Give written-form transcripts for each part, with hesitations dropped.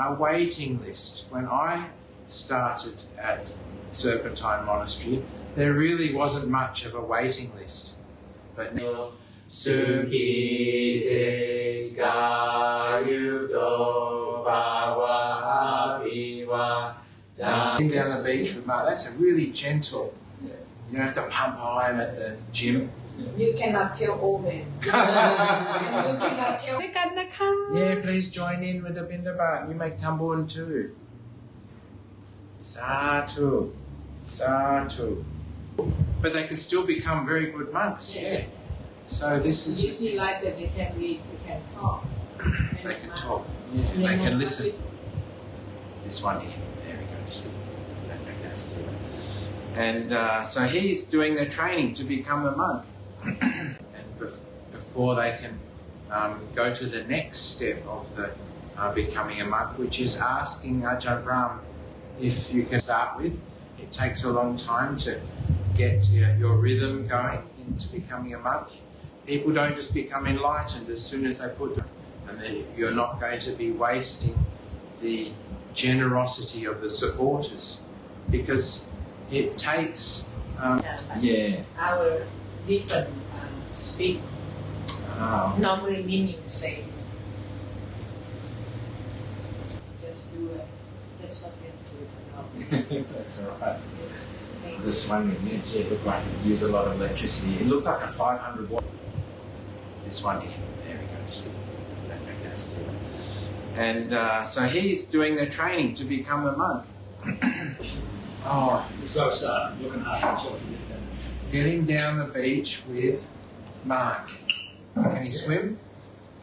a waiting list. When I started at Serpentine Monastery, there really wasn't much of a waiting list. But now, Sukite Gayudo Bhava Aviva. Down the beach with Mark. That's a really gentle. You don't have to pump iron at the gym. You cannot tell old men. You cannot tell. Yeah, please join in with the Bindabat. You make tambun too. Satu. Satu. But they can still become very good monks, yeah. So this is... You see like that they can read, they can talk. They can talk, yeah. They can listen. This one here, there he goes. And so he's doing their training to become a monk. And before they can go to the next step of the becoming a monk, which is asking Ajahn Brahm if you can start with. It takes a long time to get your rhythm going into becoming a monk. People don't just become enlightened as soon as they put them, and you're not going to be wasting the generosity of the supporters, because it takes our different speak normally meaning say just do it. That's what they do. That's all right. This one it looked like it used a lot of electricity. It looked like a 500 watt. This one here, there he goes. And so he's doing their training to become a monk. You've got to start looking after himself. Getting down the beach with Mark. Can he swim?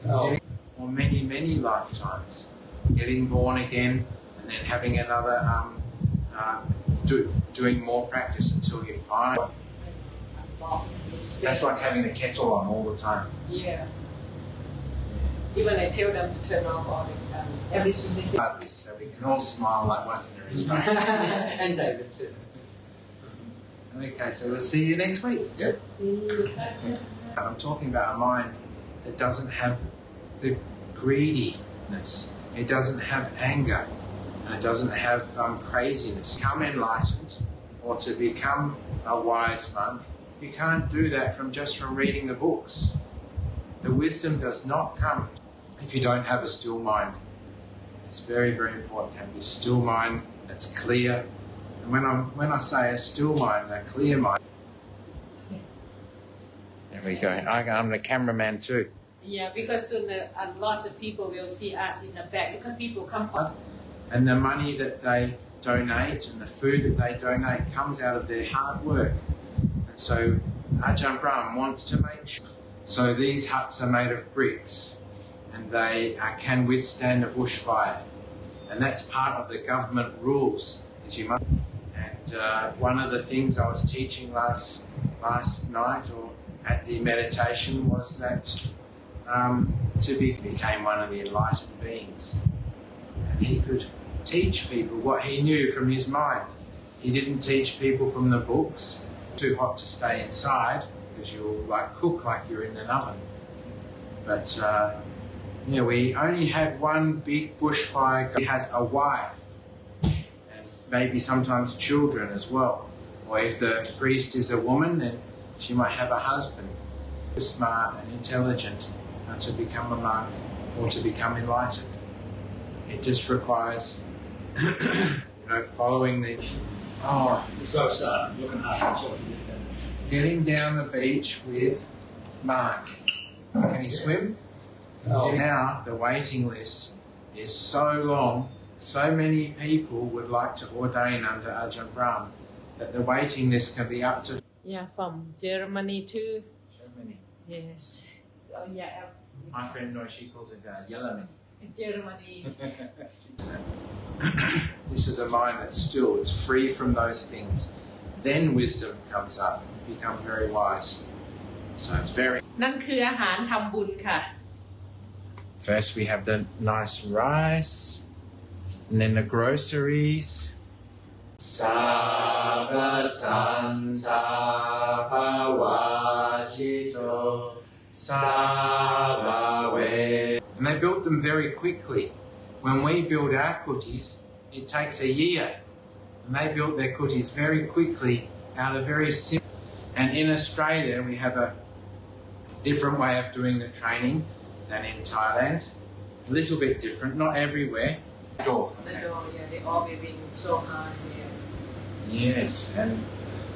Or many, many lifetimes. Getting born again and then having another, doing more practice until you find. That's like having the kettle on all the time. Yeah. Even I tell them to turn off all the time. Everything they say. So we can all smile like Westerners, right? And David too. Okay, so we'll see you next week. Yep. See you. I'm talking about a mind that doesn't have the greediness. It doesn't have anger. And it doesn't have craziness. Become enlightened, or to become a wise monk, you can't do that from reading the books. The wisdom does not come if you don't have a still mind. It's very, very important to have this still mind that's clear. And when I say a still mind, a clear mind. There we go. I'm the cameraman too. Yeah, because soon lots of people will see us in the back because people come from. And the money that they donate and the food that they donate comes out of their hard work. And so Ajahn Brahm wants to make sure. So these huts are made of bricks and they can withstand a bushfire. And that's part of the government rules, as you must. And one of the things I was teaching last night or at the meditation was that became one of the enlightened beings. And he could teach people what he knew from his mind. He didn't teach people from the books. Too hot to stay inside because you'll cook like you're in an oven. But we only had one big bushfire. He has a wife and maybe sometimes children as well. Or if the priest is a woman, then she might have a husband who's smart and intelligent to become a monk or to become enlightened. It just requires, following the. You've got to start looking after himself. Getting down the beach with Mark. Can he swim? Now the waiting list is so long. So many people would like to ordain under Ajahn Brahm that the waiting list can be up to. Yeah, from Germany too. Germany. Yes. Oh yeah. My friend knows she calls it Yellow. Germany. This is a mind that's still, it's free from those things. Then wisdom comes up, you become very wise. So it's very... นั่นคืออาหารทำบุญค่ะ First we have the nice rice, and then the groceries. Sava Santa Pavajito Sava. And they built them very quickly. When we build our kutis, it takes a year. And they built their kutis very quickly out of very simple. And in Australia, we have a different way of doing the training than in Thailand. A little bit different, not everywhere. Door. The door, yeah, they all living so hard here. Yes, and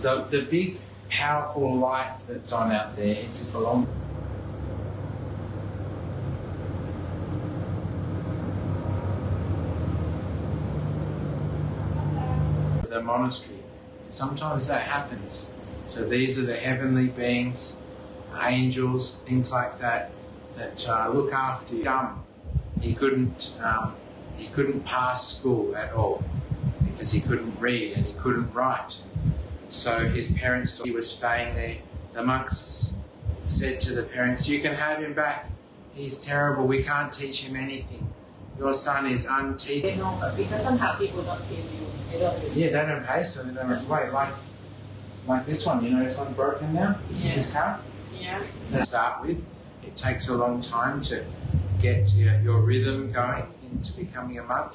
the big, powerful light that's on out there, it's belong. The monastery. Sometimes that happens. So these are the heavenly beings, angels, things like that, that look after you. He couldn't pass school at all because he couldn't read and he couldn't write. So his parents thought he was staying there. The monks said to the parents, "You can have him back. He's terrible. We can't teach him anything. Your son is unteachable." They know, but because sometimes people don't pay you. They don't listen. Yeah, they don't pay, so they don't have to wait. Like this one, you know, this one broken now. Yeah. This car. Yeah. To start with, it takes a long time to get your rhythm going into becoming a monk.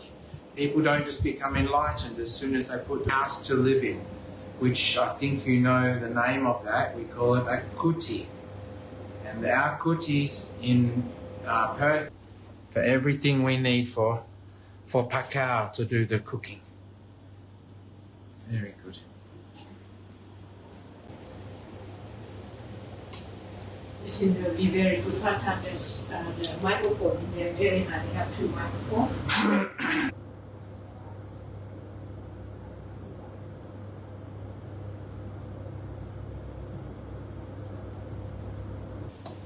People don't just become enlightened as soon as they put the house to live in, which I think you know the name of that. We call it a kuti. And our kutis in Perth for everything we need for pakao to do the cooking. Very good. This is be very good. Part time the microphone. They're very hard. They have 2 microphones.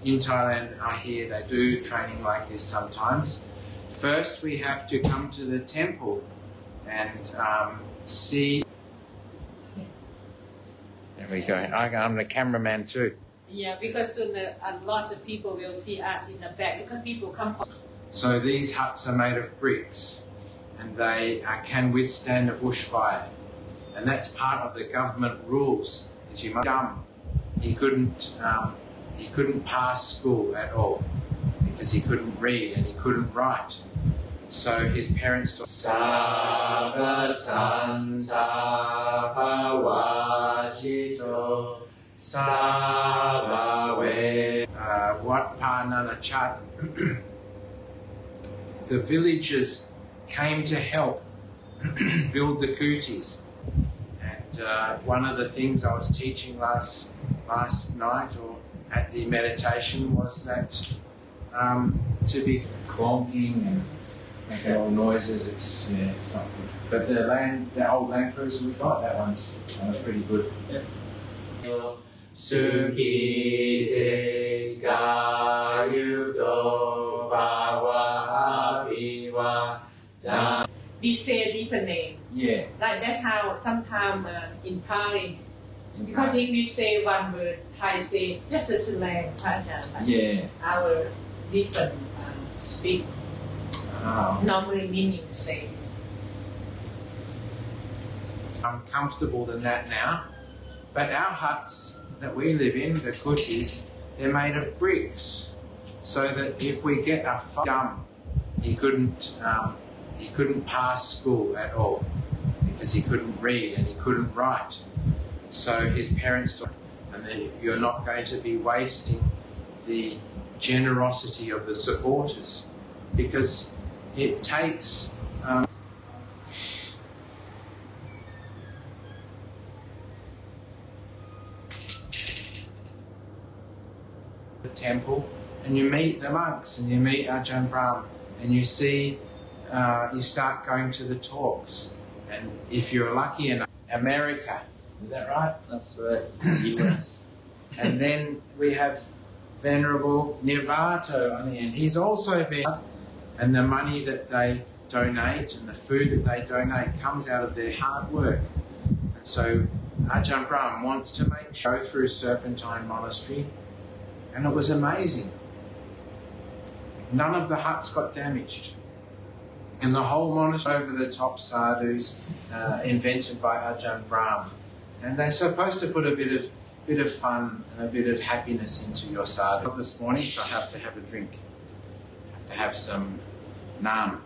In Thailand, I hear they do training like this sometimes. First, we have to come to the temple and see. There we go. I'm the cameraman too. Yeah, because soon lots of people will see us in the back because people come from. So these huts are made of bricks and they can withstand a bushfire. And that's part of the government rules. Is you must dumb. He couldn't pass school at all because he couldn't read and he couldn't write. So his parents thought, Sava Santa Pawajito Sava We Wat Pananachat. The villagers came to help build the kutis. And one of the things I was teaching last night or at the meditation was that to be clonking and making all noises, it's not good. But the old Land Cruiser we got, that one's pretty good. Yeah. Sukite Gayudo Bawa Abiwa. We say different name. Yeah. Like that's how sometimes in Pali, because English say one word, Thai say just a slang, like yeah. Our different speak. Normally meaning the same. I'm comfortable than that now, but our huts that we live in, the kutis, they're made of bricks, so that if we get a dumb, he couldn't pass school at all because he couldn't read and he couldn't write. So his parents thought, and you're not going to be wasting the generosity of the supporters because it takes the temple and you meet the monks and you meet Ajahn Brahm and you see you start going to the talks, and if you're lucky enough, America, is that right? That's right. US. And then we have Venerable Nirvato on the end. He's also there, and the money that they donate and the food that they donate comes out of their hard work. And so Ajahn Brahm wants to go through Serpentine Monastery, and it was amazing. None of the huts got damaged. And the whole monastery over the top sadhus invented by Ajahn Brahm. And they're supposed to put a bit of fun and a bit of happiness into your sadhu. This morning, so I have to have a drink. I have to have some naan.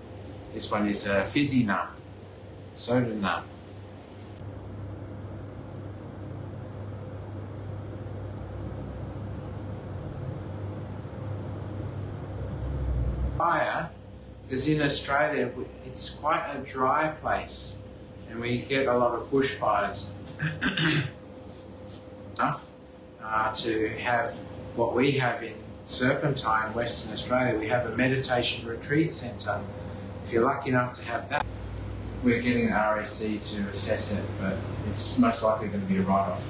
This one is a fizzy nut, soda nut. Fire, because in Australia it's quite a dry place and we get a lot of bushfires. Enough to have what we have in Serpentine, Western Australia. We have a meditation retreat centre. If you're lucky enough to have that, we're getting the RAC to assess it, but it's most likely going to be a write-off.